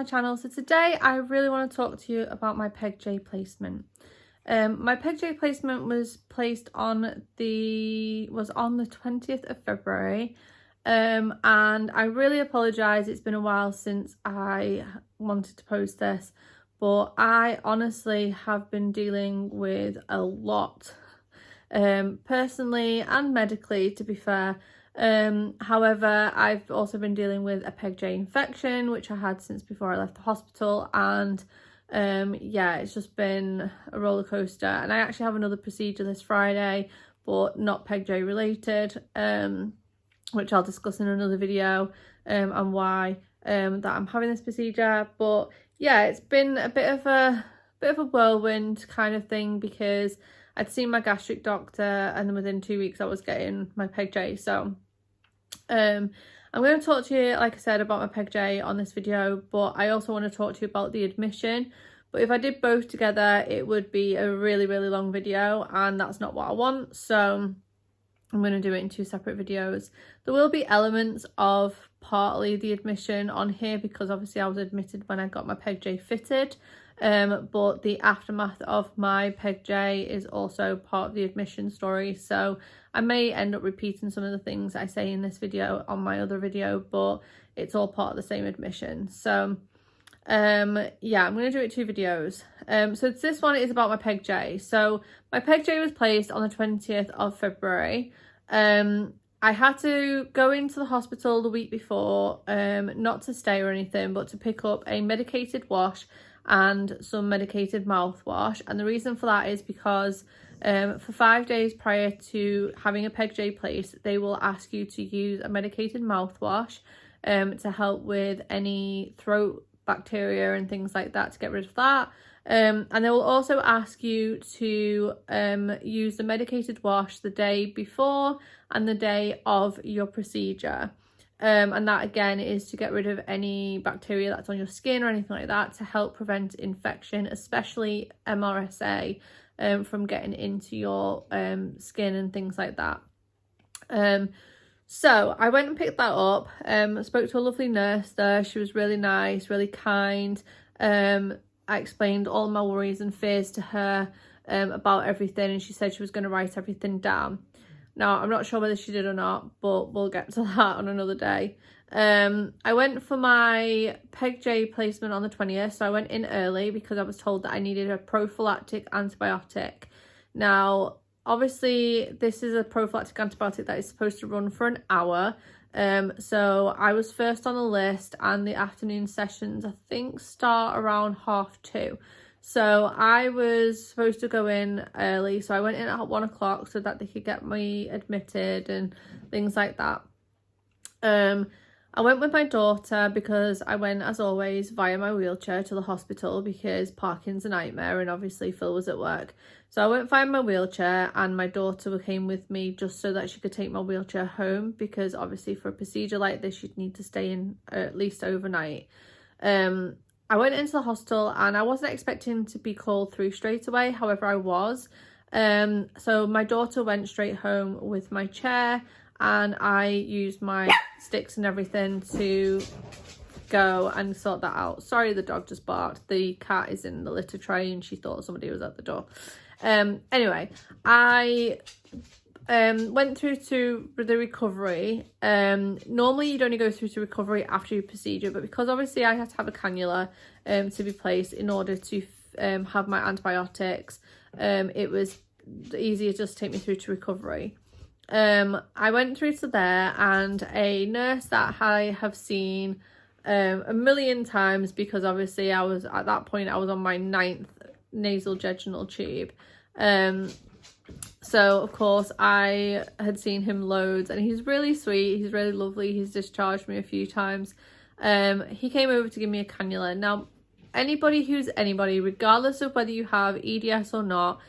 channel. So today I really want to talk to you about my Pegj placement. My Pegj placement was placed on the 20th of February, and I really apologise. It's been a while since I wanted to post this, but I honestly have been dealing with a lot, personally and medically, to be fair. However, I've also been dealing with a Pegj infection, which I had since before I left the hospital, and yeah, it's just been a roller coaster. And I actually have another procedure this Friday, but not Pegj related, which I'll discuss in another video, and why that I'm having this procedure. But yeah, it's been a bit of a whirlwind kind of thing, because I'd seen my gastric doctor and then within 2 weeks I was getting my Pegj. So I'm going to talk to you, like I said, about my Pegj on this video, but I also want to talk to you about the admission. But if I did both together, it would be a really long video, and that's not what I want. So I'm going to do it in two separate videos. There will be elements of partly the admission on here, because obviously I was admitted when I got my Pegj fitted. But the aftermath of my Pegj is also part of the admission story, so I may end up repeating some of the things I say in this video on my other video, but it's all part of the same admission. So yeah, I'm going to do it two videos. So this one is about my Pegj. So my Pegj was placed on the 20th of February. I had to go into the hospital the week before, not to stay or anything, but to pick up a medicated wash and some medicated mouthwash. And the reason for that is because for 5 days prior to having a Pegj placed, they will ask you to use a medicated mouthwash to help with any throat bacteria and things like that, to get rid of that. And they will also ask you to use the medicated wash the day before and the day of your procedure. And that again is to get rid of any bacteria that's on your skin or anything like that, to help prevent infection, especially MRSA, from getting into your skin and things like that. So I went and picked that up. Spoke to a lovely nurse there. She was really nice, really kind. I explained all my worries and fears to her about everything, and she said she was going to write everything down. Now, I'm not sure whether she did or not, but we'll get to that on another day. I went for my Pegj placement on the 20th, so I went in early because I was told that I needed a prophylactic antibiotic. Now, obviously, this is a prophylactic antibiotic that is supposed to run for an hour. So I was first on the list, and the afternoon sessions, I think, start around 2:30. So I was supposed to go in early, so I went in at 1 o'clock so that they could get me admitted and things like that. I went with my daughter because I went, as always, via my wheelchair to the hospital, because parking's a nightmare and obviously Phil was at work. So I went via my wheelchair, and my daughter came with me just so that she could take my wheelchair home, because obviously for a procedure like this you'd need to stay in at least overnight. I went into the hospital and I wasn't expecting to be called through straight away, however I was. So my daughter went straight home with my chair, and I used my sticks and everything to go and sort that out. Sorry, the dog just barked. The cat is in the litter tray and she thought somebody was at the door. Anyway, I went through to the recovery. Normally you'd only go through to recovery after your procedure, but because obviously I had to have a cannula to be placed in order to have my antibiotics, it was easier just to take me through to recovery. I went through to there, and a nurse that I have seen a million times, because obviously I was, at that point I was on my 9th nasal jejunal tube. So of course I had seen him loads, and he's really sweet, he's really lovely, he's discharged me a few times. He came over to give me a cannula. Now, anybody who's anybody, regardless of whether you have EDS or not,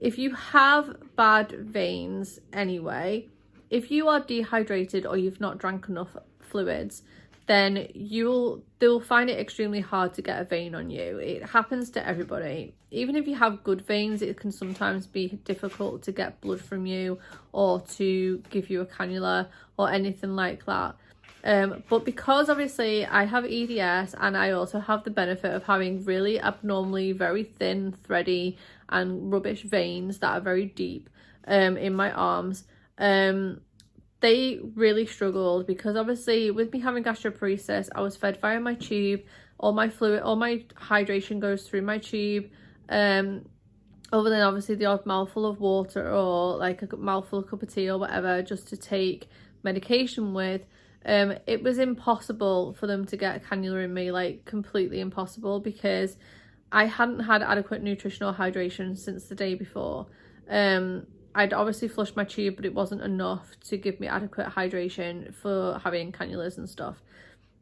if you have bad veins anyway, if you are dehydrated or you've not drank enough fluids, then they'll find it extremely hard to get a vein on you. It happens to everybody. Even if you have good veins, it can sometimes be difficult to get blood from you or to give you a cannula or anything like that. But because obviously I have EDS and I also have the benefit of having really abnormally very thin, thready and rubbish veins that are very deep in my arms, they really struggled, because obviously with me having gastroparesis, I was fed via my tube. All my fluid, all my hydration goes through my tube. Other than obviously the odd mouthful of water or like a mouthful of cup of tea or whatever, just to take medication with. It was impossible for them to get a cannula in me, like completely impossible, because I hadn't had adequate nutritional hydration since the day before. I'd obviously flushed my tube, but it wasn't enough to give me adequate hydration for having cannulas and stuff.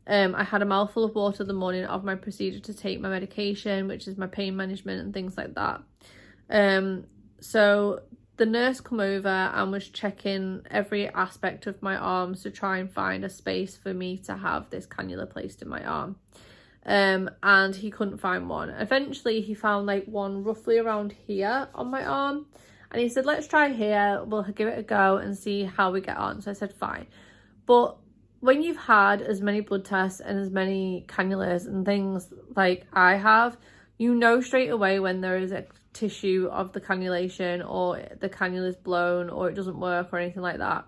I had a mouthful of water the morning of my procedure to take my medication, which is my pain management and things like that. So the nurse come over and was checking every aspect of my arms to try and find a space for me to have this cannula placed in my arm. And he couldn't find one. Eventually he found like one roughly around here on my arm, and he said, let's try here, we'll give it a go and see how we get on. So I said fine. But when you've had as many blood tests and as many cannulas and things like I have, you know straight away when there is a tissue of the cannulation, or the cannula is blown, or it doesn't work, or anything like that.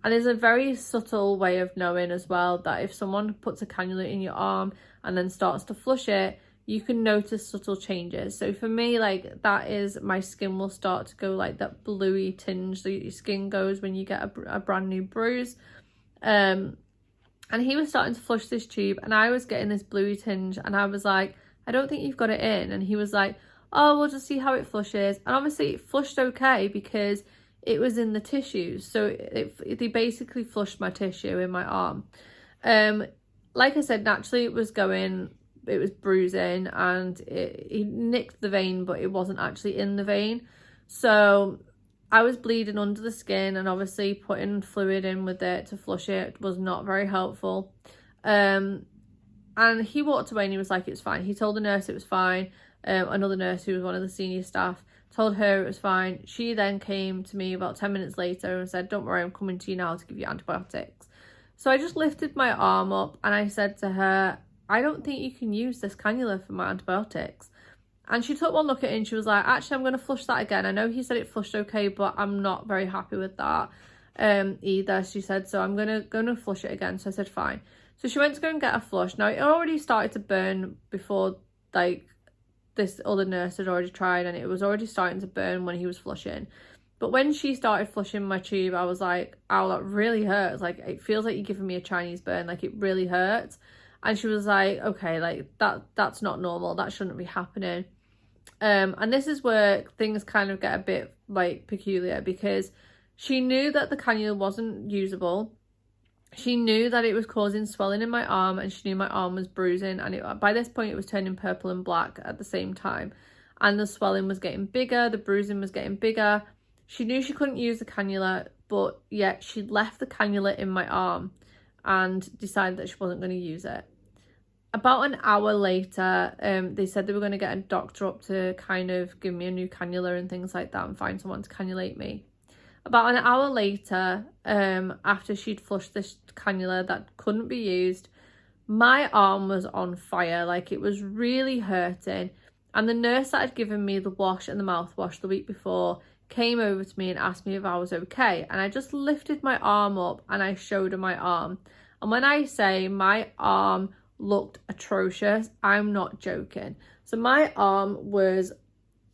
And there's a very subtle way of knowing as well that if someone puts a cannula in your arm and then starts to flush it, you can notice subtle changes. So for me, like, that is, my skin will start to go like that bluey tinge that your skin goes when you get a brand new bruise. And he was starting to flush this tube and I was getting this bluey tinge, and I was like, I don't think you've got it in. And he was like, oh, we'll just see how it flushes. And obviously it flushed okay because it was in the tissues. So they basically flushed my tissue in my arm. Like I said, naturally it was bruising, and he nicked the vein, but it wasn't actually in the vein. So I was bleeding under the skin, and obviously putting fluid in with it to flush it was not very helpful. And he walked away and he was like, it's fine. He told the nurse it was fine. Another nurse who was one of the senior staff told her it was fine. She then came to me about 10 minutes later and said, don't worry, I'm coming to you now to give you antibiotics. So I just lifted my arm up and I said to her, I don't think you can use this cannula for my antibiotics. And she took one look at it and she was like, actually, I'm going to flush that again. I know he said it flushed okay, but I'm not very happy with that either, she said. So I'm going to flush it again. So I said, fine. So she went to go and get a flush. Now, it already started to burn before, like, this other nurse had already tried, and it was already starting to burn when he was flushing. But when she started flushing my tube, I was like, ow, that really hurts. Like, it feels like you're giving me a Chinese burn. Like, it really hurts. And she was like, okay, like, that's not normal. That shouldn't be happening. And this is where things kind of get a bit, like, peculiar, because she knew that the cannula wasn't usable. She knew that it was causing swelling in my arm, and she knew my arm was bruising, and by this point it was turning purple and black at the same time, and the swelling was getting bigger, the bruising was getting bigger. She knew she couldn't use the cannula, but yet she left the cannula in my arm and decided that she wasn't going to use it. About an hour later, they said they were going to get a doctor up to kind of give me a new cannula and things like that and find someone to cannulate me. About an hour later, after she'd flushed this cannula that couldn't be used, my arm was on fire. Like, it was really hurting. And the nurse that had given me the wash and the mouthwash the week before came over to me and asked me if I was okay. And I just lifted my arm up and I showed her my arm. And when I say my arm looked atrocious, I'm not joking. So my arm was,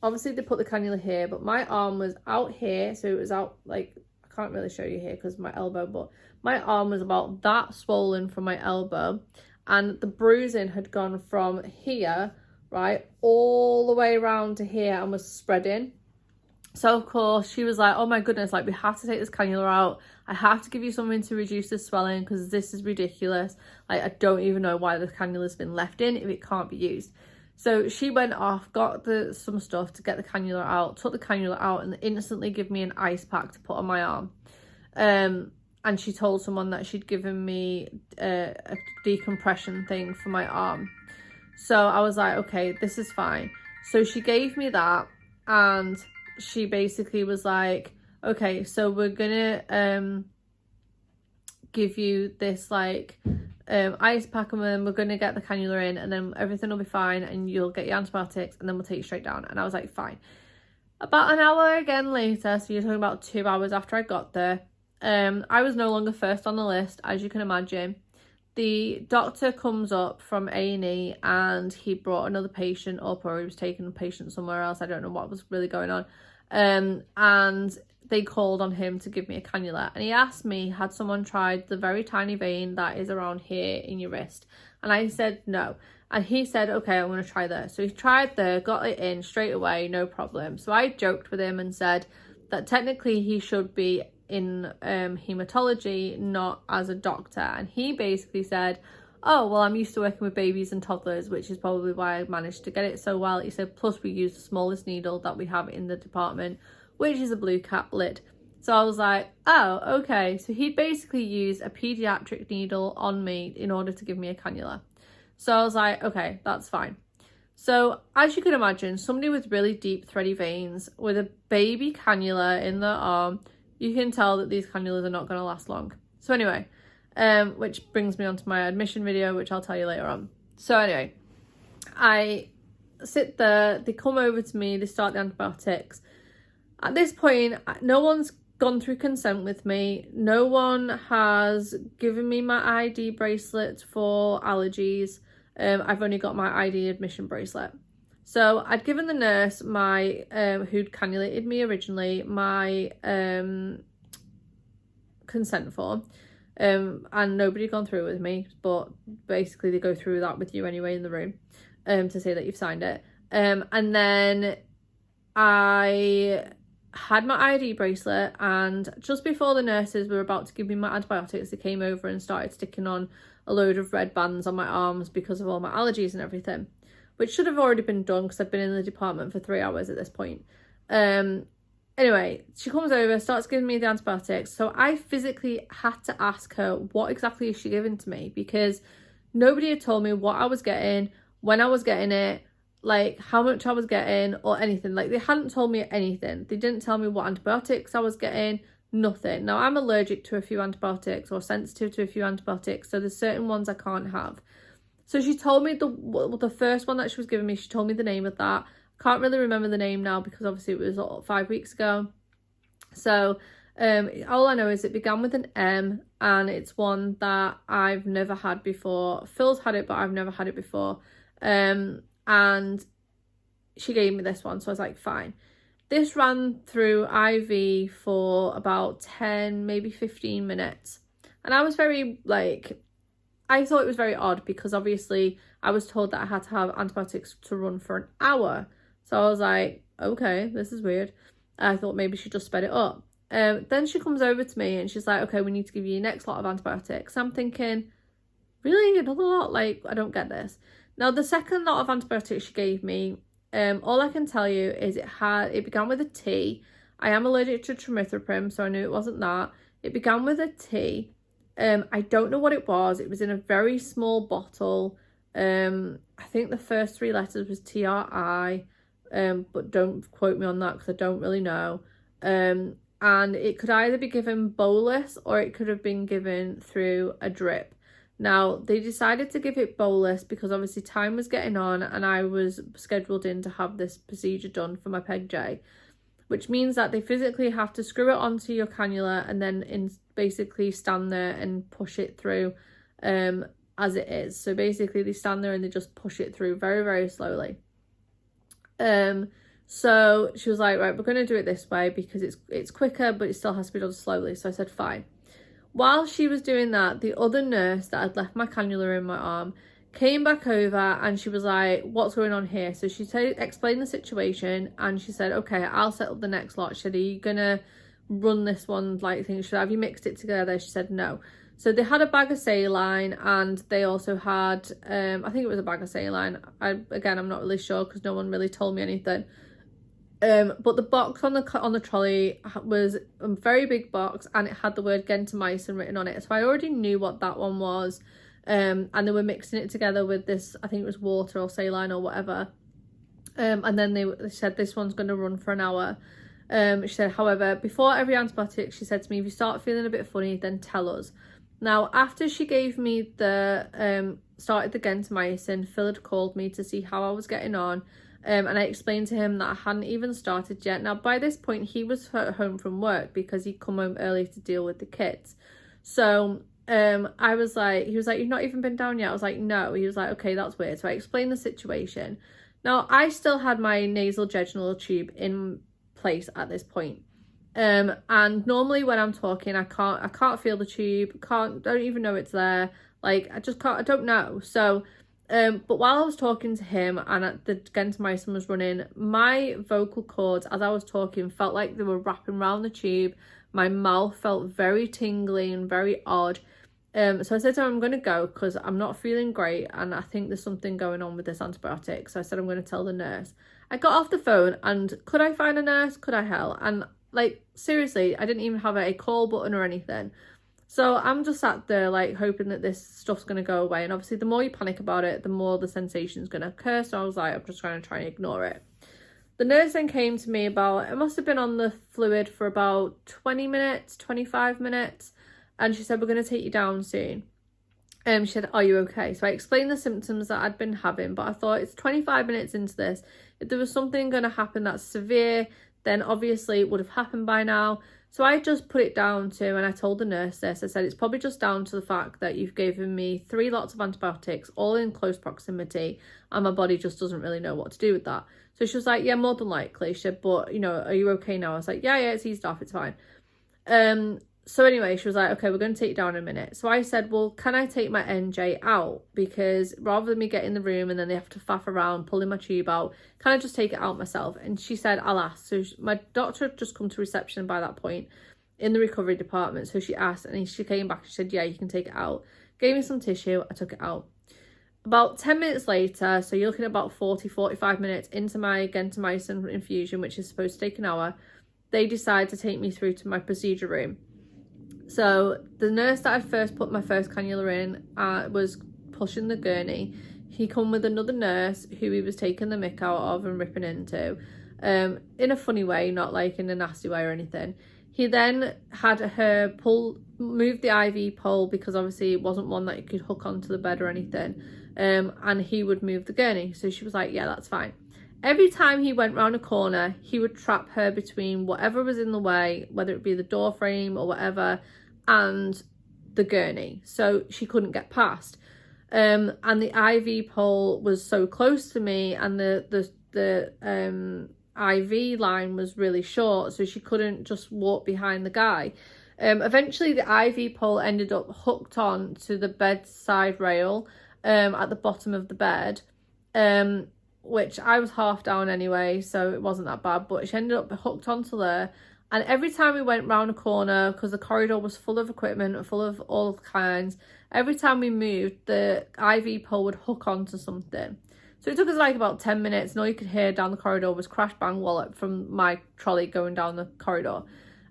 obviously they put the cannula here, but my arm was out here. So it was out, like, I can't really show you here because my elbow, but my arm was about that swollen from my elbow, and the bruising had gone from here, right, all the way around to here and was spreading. So of course she was like, oh my goodness, like, we have to take this cannula out. I have to give you something to reduce the swelling because this is ridiculous. Like, I don't even know why the cannula's been left in if it can't be used. So she went off, got some stuff to get the cannula out, took the cannula out, and instantly gave me an ice pack to put on my arm. And she told someone that she'd given me a decompression thing for my arm. So I was like, okay, this is fine. So she gave me that, and she basically was like, okay, so we're gonna give you this like ice pack, and then we're going to get the cannula in, and then everything will be fine, and you'll get your antibiotics, and then we'll take you straight down. And I was like, fine. About an hour again later, so you're talking about 2 hours after I got there, I was no longer first on the list, as you can imagine. The doctor comes up from A&E, and he brought another patient up, or he was taking a patient somewhere else. I don't know what was really going on. And they called on him to give me a cannula, and he asked me, had someone tried the very tiny vein that is around here in your wrist? And I said no. And he said, okay, I'm going to try there. So he tried there, got it in straight away, no problem. So I joked with him and said that technically he should be in hematology, not as a doctor. And he basically said, oh, well, I'm used to working with babies and toddlers, which is probably why I managed to get it so well. He said, plus we use the smallest needle that we have in the department, which is a blue cap lid. So I was like, oh, okay. So he'd basically used a pediatric needle on me in order to give me a cannula. So I was like, okay, that's fine. So as you can imagine, somebody with really deep thready veins with a baby cannula in their arm, you can tell that these cannulas are not going to last long. So anyway, which brings me on to my admission video, which I'll tell you later on. So anyway, I sit there, they come over to me, they start the antibiotics. At this point, no one's gone through consent with me. No one has given me my ID bracelet for allergies. I've only got my ID admission bracelet. So I'd given the nurse my, who'd cannulated me originally, my consent form. And nobody had gone through it with me, but basically they go through that with you anyway in the room, to say that you've signed it. And then I had my ID bracelet, and just before the nurses were about to give me my antibiotics, they came over and started sticking on a load of red bands on my arms because of all my allergies and everything, which should have already been done because I've been in the department for 3 hours at this point. Anyway, she comes over, starts giving me the antibiotics. So I physically had to ask her, what exactly is she giving to me? Because nobody had told me what I was getting, when I was getting it, like how much I was getting or anything. Like they hadn't told me anything. They didn't tell me what antibiotics I was getting, nothing. Now I'm allergic to a few antibiotics or sensitive to a few antibiotics. So there's certain ones I can't have. So she told me the first one that she was giving me, she told me the name of that. Can't really remember the name now because obviously it was 5 weeks ago. So all I know is it began with an M, and it's one that I've never had before. Phil's had it, but I've never had it before. And she gave me this one, so I was like, fine. This ran through IV for about 10, maybe 15 minutes. And I was very, like, I thought it was very odd because obviously I was told that I had to have antibiotics to run for an hour. So I was like, okay, this is weird. I thought maybe she just sped it up. Then she comes over to me and she's like, okay, we need to give you your next lot of antibiotics. I'm thinking, really? Another lot? Like, I don't get this. Now, the second lot of antibiotics she gave me, all I can tell you is it began with a T. I am allergic to trimethoprim, so I knew it wasn't that. It began with a T. I don't know what it was. It was in a very small bottle. I think the first 3 letters was TRI, but don't quote me on that because I don't really know. And it could either be given bolus or it could have been given through a drip. Now, they decided to give it bolus because obviously time was getting on and I was scheduled in to have this procedure done for my Pegj, which means that they physically have to screw it onto your cannula and then basically stand there and push it through as it is. So basically they stand there and they just push it through very, very slowly. So she was like, right, we're going to do it this way because it's quicker, but it still has to be done slowly. So I said, fine. While she was doing that, the other nurse that had left my cannula in my arm came back over and she was like, what's going on here? So she explained the situation and she said, okay, I'll set up the next lot. She said, are you going to run this one like thing? She said, have you mixed it together? She said, no. So they had a bag of saline and they also had, I think it was a bag of saline. Again, I'm not really sure because no one really told me anything. But the box on the trolley was a very big box and it had the word gentamicin written on it. So I already knew what that one was. And they were mixing it together with this, I think it was water or saline or whatever. And then they said this one's going to run for an hour. She said, however, before every antibiotic, she said to me, if you start feeling a bit funny, then tell us. Now, after she gave me the, started the gentamicin, Phil had called me to see how I was getting on. And I explained to him that I hadn't even started yet. Now, by this point, he was home from work because he'd come home early to deal with the kids. So I was like, he was like, you've not even been down yet? I was like, no. He was like, okay, that's weird. So I explained the situation. Now, I still had my nasal jejunal tube in place at this point. And normally when I'm talking, I can't feel the tube, don't even know it's there. Like, I don't know. So, but while I was talking to him and the gentamicin was running, my vocal cords, as I was talking, felt like they were wrapping around the tube. My mouth felt very tingly and very odd. So I said to him, I'm going to go because I'm not feeling great and I think there's something going on with this antibiotic. So I said, I'm going to tell the nurse. I got off the phone and could I find a nurse? Could I help? And like, seriously, I didn't even have a call button or anything. So I'm just sat there like hoping that this stuff's going to go away. And obviously the more you panic about it, the more the sensation's going to occur. So I was like, I'm just going to try and ignore it. The nurse then came to me it must have been on the fluid for about 20 minutes, 25 minutes. And she said, we're going to take you down soon. She said, are you okay? So I explained the symptoms that I'd been having, but I thought it's 25 minutes into this. If there was something going to happen that's severe, then obviously it would have happened by now. So I just put it down to, and I told the nurse this, I said, it's probably just down to the fact that you've given me 3 lots of antibiotics, all in close proximity, and my body just doesn't really know what to do with that. So she was like, yeah, more than likely. She said, but, are you okay now? I was like, yeah, it's eased off, it's fine. So anyway, she was like, okay, we're going to take you down in a minute. So I said, well, can I take my NJ out? Because rather than me get in the room and then they have to faff around pulling my tube out, can I just take it out myself? And she said, I'll ask. So my doctor had just come to reception by that point in the recovery department. So she asked and she came back. She said, yeah, you can take it out. Gave me some tissue. I took it out. About 10 minutes later, so you're looking at about 45 minutes into my gentamicin infusion, which is supposed to take an hour, they decide to take me through to my procedure room. So the nurse that I'd first put my first cannula in was pushing the gurney. He come with another nurse who he was taking the mick out of and ripping into, in a funny way, not like in a nasty way or anything. He then had her move the IV pole because obviously it wasn't one that you could hook onto the bed or anything, and he would move the gurney. So she was like, yeah, that's fine. Every time he went round a corner, he would trap her between whatever was in the way, whether it be the door frame or whatever, and the gurney, so she couldn't get past. And the IV pole was so close to me, and the IV line was really short, so she couldn't just walk behind the guy. Eventually, the IV pole ended up hooked on to the bedside rail at the bottom of the bed. Which I was half down anyway, so it wasn't that bad, but she ended up hooked onto there. And every time we went round a corner, because the corridor was full of equipment, full of all kinds, every time we moved, the IV pole would hook onto something. So it took us like about 10 minutes, and all you could hear down the corridor was crash bang wallop from my trolley going down the corridor.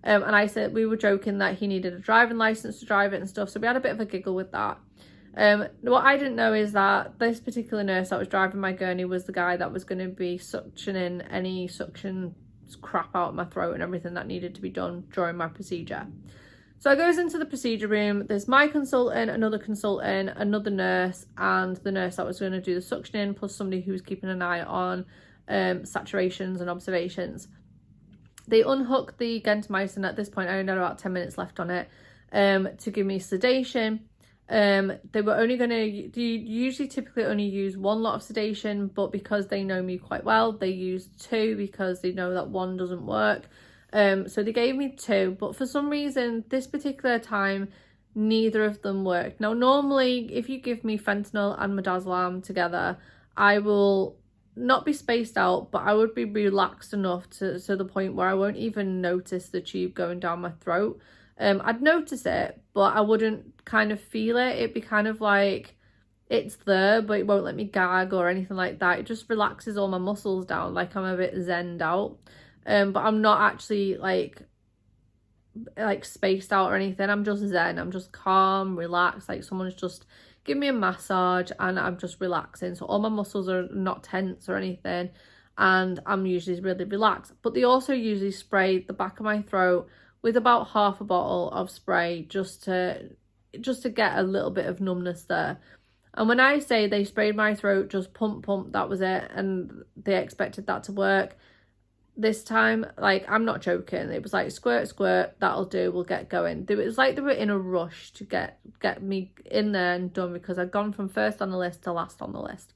And I said, we were joking that he needed a driving license to drive it and stuff, so we had a bit of a giggle with that. What I didn't know is that this particular nurse that was driving my gurney was the guy that was going to be suctioning any suction crap out of my throat and everything that needed to be done during my procedure. So I goes into the procedure room. There's my consultant, another consultant, another nurse, and the nurse that was going to do the suctioning, plus somebody who was keeping an eye on saturations and observations. They unhooked the gentamicin. At this point, I only had about 10 minutes left on it to give me sedation. They were only going to, usually typically only use 1 lot of sedation, but because they know me quite well, they used 2 because they know that 1 doesn't work. So they gave me 2, but for some reason, this particular time, neither of them worked. Now, normally, if you give me fentanyl and midazolam together, I will not be spaced out, but I would be relaxed enough to the point where I won't even notice the tube going down my throat. I'd notice it, but I wouldn't kind of feel it. It'd be kind of like it's there, but it won't let me gag or anything like that. It just relaxes all my muscles down, like I'm a bit zenned out. But I'm not actually like spaced out or anything. I'm just zen. I'm just calm, relaxed, like someone's just giving me a massage and I'm just relaxing. So all my muscles are not tense or anything, and I'm usually really relaxed. But they also usually spray the back of my throat with about half a bottle of spray just to just to get a little bit of numbness there. And when I say they sprayed my throat, just pump, that was it, and they expected that to work, this time, like, I'm not joking, it was like squirt, that'll do, we'll get going. It was like they were in a rush to get me in there and done, because I'd gone from first on the list to last on the list.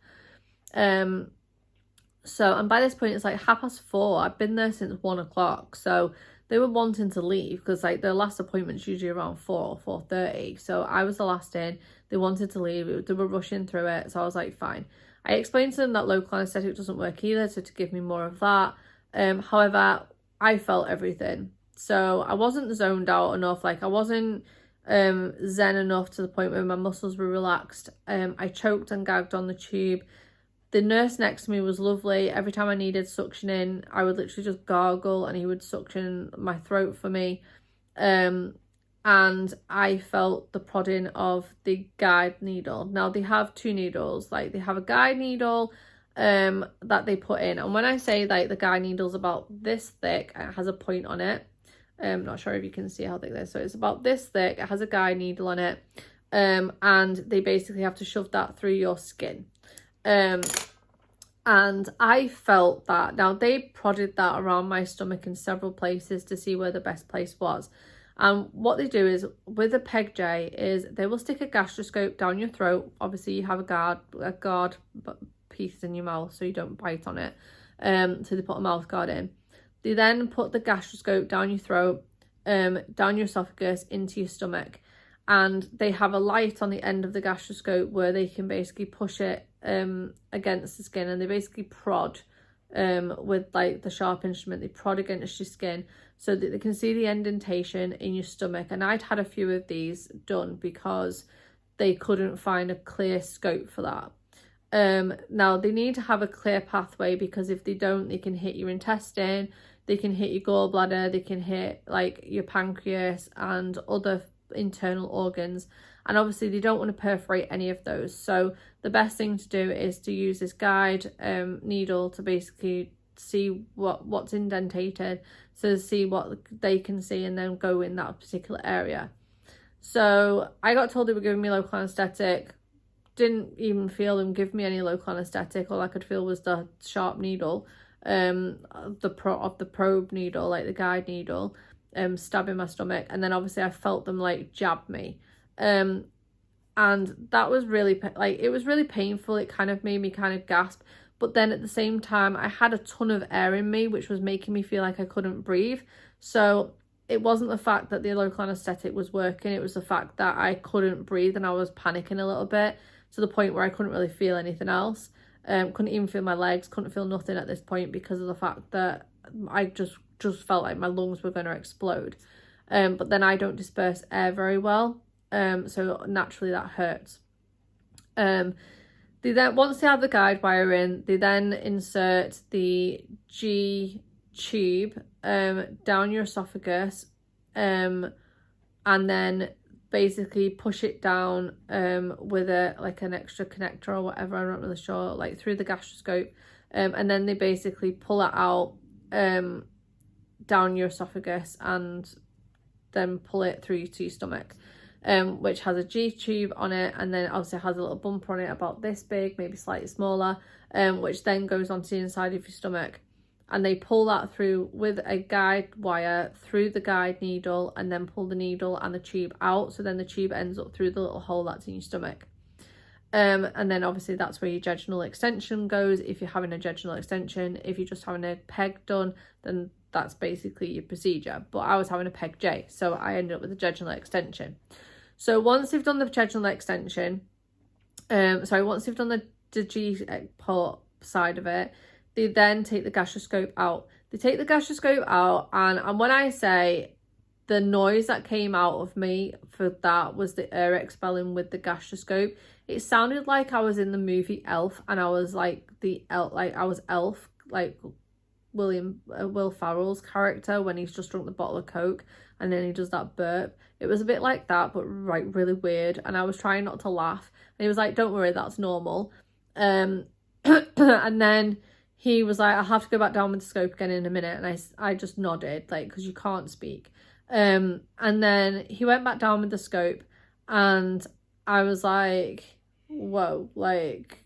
So, and by this point it's like 4:30. I've been there since 1 o'clock, so they were wanting to leave, because like their last appointment's usually around 4 or 4:30, so I was the last in. They wanted to leave, they were rushing through it, so I was like, fine. I explained to them that local anaesthetic doesn't work either, so to give me more of that. However, I felt everything, so I wasn't zoned out enough, like I wasn't zen enough to the point where my muscles were relaxed. I choked and gagged on the tube. The nurse next to me was lovely. Every time I needed suctioning, I would literally just gargle and he would suction my throat for me. And I felt the prodding of the guide needle. Now they have 2 needles, like they have a guide needle that they put in, and when I say like the guide needle's about this thick, it has a point on it. Not sure if you can see how thick this is. So it's about this thick, it has a guide needle on it, and they basically have to shove that through your skin. And I felt that. Now they prodded that around my stomach in several places to see where the best place was. And what they do is, with a Pegj, is they will stick a gastroscope down your throat. Obviously you have a guard piece in your mouth so you don't bite on it. So they put a mouth guard in. They then put the gastroscope down your throat, down your esophagus, into your stomach. And they have a light on the end of the gastroscope where they can basically push it against the skin, and they basically prod with like the sharp instrument. They prod against your skin so that they can see the indentation in your stomach. And I'd had a few of these done because they couldn't find a clear scope for that. Now they need to have a clear pathway, because if they don't, they can hit your intestine, they can hit your gallbladder, they can hit like your pancreas and other internal organs, and obviously they don't want to perforate any of those. So the best thing to do is to use this guide needle to basically see what's indentated, so to see what they can see and then go in that particular area. So I got told they were giving me local anaesthetic. Didn't even feel them give me any local anaesthetic. All I could feel was the sharp needle, the probe needle, like the guide needle, stabbing my stomach. And then obviously I felt them like jab me, and that was really it was really painful. It kind of made me kind of gasp, but then at the same time I had a ton of air in me, which was making me feel like I couldn't breathe. So it wasn't the fact that the local anaesthetic was working, it was the fact that I couldn't breathe and I was panicking a little bit, to the point where I couldn't really feel anything else. Couldn't even feel my legs, couldn't feel nothing at this point, because of the fact that I just felt like my lungs were going to explode. But then I don't disperse air very well, so naturally that hurts. They then, once they have the guide wire in, they then insert the G tube down your esophagus, and then basically push it down with an extra connector or whatever, I'm not really sure, like through the gastroscope, and then they basically pull it out down your esophagus and then pull it through to your stomach, which has a G tube on it, and then obviously has a little bumper on it about this big, maybe slightly smaller, which then goes onto the inside of your stomach. And they pull that through with a guide wire through the guide needle, and then pull the needle and the tube out, so then the tube ends up through the little hole that's in your stomach. And then obviously that's where your jejunal extension goes, if you're having a jejunal extension. If you're just having a PEG done, then that's basically your procedure. But I was having a Pegj, so I ended up with a jejunal extension. So once they've done the jejunal extension, once they've done the G port side of it, they then take the gastroscope out. They take the gastroscope out, and when I say the noise that came out of me for that was the air expelling with the gastroscope, it sounded like I was in the movie Elf, and I was like I was Elf, like Will Ferrell's character when he's just drunk the bottle of Coke and then he does that burp. It was a bit like that, but like really weird, and I was trying not to laugh, and he was like, don't worry, that's normal. And then he was like, I'll have to go back down with the scope again in a minute, and I just nodded, like, because you can't speak. And then he went back down with the scope, And I was like, whoa, like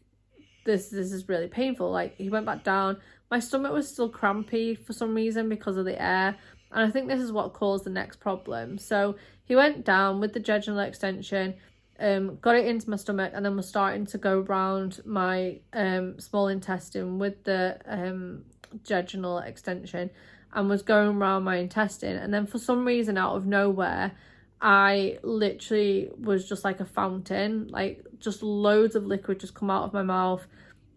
this is really painful. Like, he went back down. My stomach was still crampy for some reason because of the air, and I think this is what caused the next problem. So he went down with the jejunal extension, got it into my stomach, and then was starting to go around my small intestine with the jejunal extension, and was going around my intestine. And then for some reason, out of nowhere, I literally was just like a fountain, like just loads of liquid just come out of my mouth.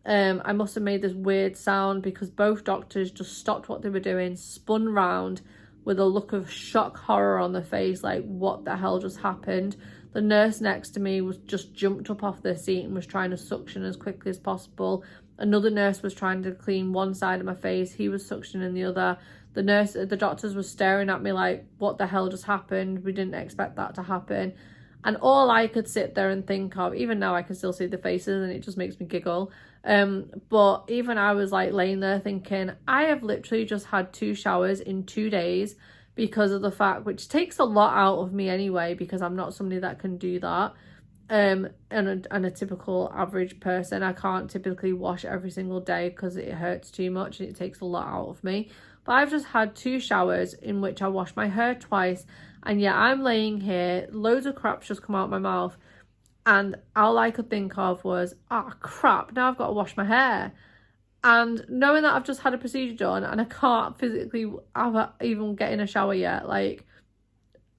I must have made this weird sound because both doctors just stopped what they were doing, spun round with a look of shock horror on their face, like what the hell just happened. The nurse next to me was just jumped up off their seat and was trying to suction as quickly as possible. Another nurse was trying to clean one side of my face, he was suctioning the other. The doctors were staring at me like, what the hell just happened? We didn't expect that to happen. And all I could sit there and think of, even now I can still see the faces and it just makes me giggle. But even I was like laying there thinking, I have literally just had 2 showers in 2 days because of the fact, which takes a lot out of me anyway, because I'm not somebody that can do that. And a typical average person, I can't typically wash every single day because it hurts too much and it takes a lot out of me. But I've just had 2 showers in which I washed my hair twice, and yeah, I'm laying here, loads of crap's just come out my mouth, and all I could think of was, oh crap, now I've got to wash my hair. And knowing that I've just had a procedure done and I can't physically even get in a shower yet, like,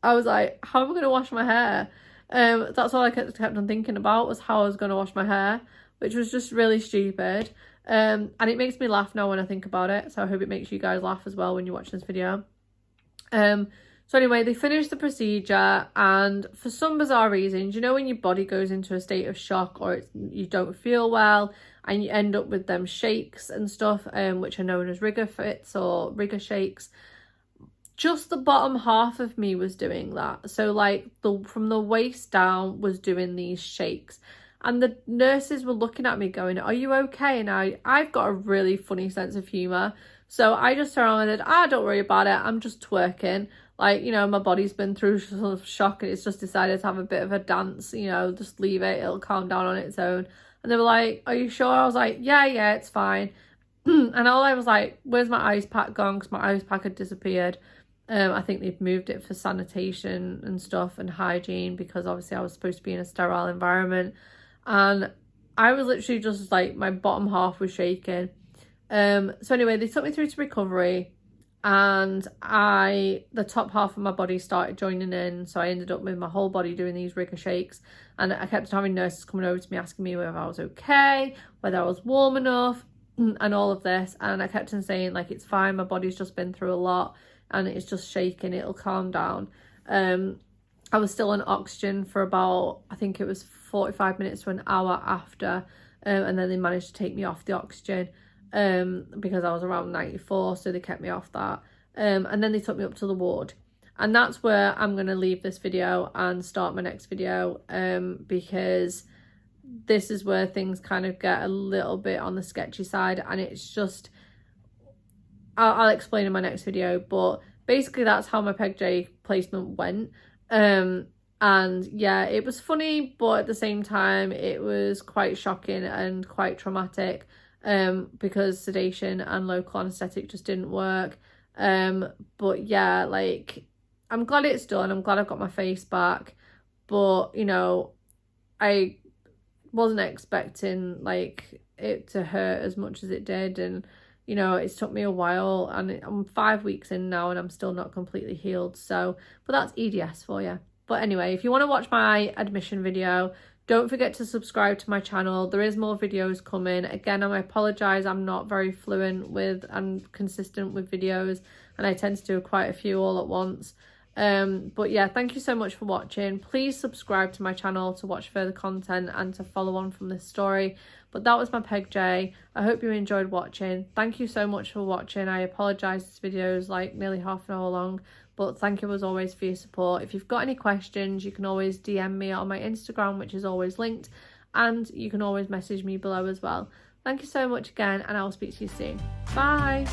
I was like, how am I going to wash my hair? That's all I kept on thinking about, was how I was going to wash my hair, which was just really stupid. And it makes me laugh now when I think about it, so I hope it makes you guys laugh as well when you watch this video. So anyway, they finished the procedure, and for some bizarre reasons, you know when your body goes into a state of shock or you don't feel well and you end up with them shakes and stuff, which are known as rigor fits or rigor shakes. Just the bottom half of me was doing that. So like from the waist down was doing these shakes. And the nurses were looking at me going, are you okay? And I've got a really funny sense of humour. So I just turned around and said, don't worry about it. I'm just twerking. Like, you know, my body's been through sort of shock and it's just decided to have a bit of a dance, you know, just leave it. It'll calm down on its own. And they were like, are you sure? I was like, yeah, it's fine. And all I was like, where's my ice pack gone? Because my ice pack had disappeared. I think they've moved it for sanitation and stuff and hygiene, because obviously I was supposed to be in a sterile environment. And I was literally just like, my bottom half was shaking. So anyway, they took me through to recovery, and the top half of my body started joining in. So I ended up with my whole body doing these rigor shakes, and I kept having nurses coming over to me asking me whether I was okay, whether I was warm enough, and all of this. And I kept on saying, like, it's fine, my body's just been through a lot and it's just shaking, it'll calm down. I was still on oxygen for about, I think it was 45 minutes to an hour after, and then they managed to take me off the oxygen because I was around 94, so they kept me off that. And then they took me up to the ward, and that's where I'm going to leave this video and start my next video, because this is where things kind of get a little bit on the sketchy side, and it's just, I'll explain in my next video, but basically that's how my Pegj placement went. And yeah, it was funny, but at the same time it was quite shocking and quite traumatic, because sedation and local anaesthetic just didn't work. But yeah, like, I'm glad it's done. I'm glad I've got my face back, but you know, I wasn't expecting like it to hurt as much as it did, and you know, it's took me a while, and I'm 5 weeks in now and I'm still not completely healed. So, but that's EDS for you. But anyway, if you want to watch my admission video, don't forget to subscribe to my channel. There is more videos coming. Again, I apologise, I'm not very fluent with and consistent with videos, and I tend to do quite a few all at once. But yeah, thank you so much for watching. Please subscribe to my channel to watch further content and to follow on from this story. But that was my Pegj. I hope you enjoyed watching. Thank you so much for watching. I apologise, this video is like nearly half an hour long, but thank you as always for your support. If you've got any questions, you can always DM me on my Instagram, which is always linked, and you can always message me below as well. Thank you so much again, and I will speak to you soon. Bye.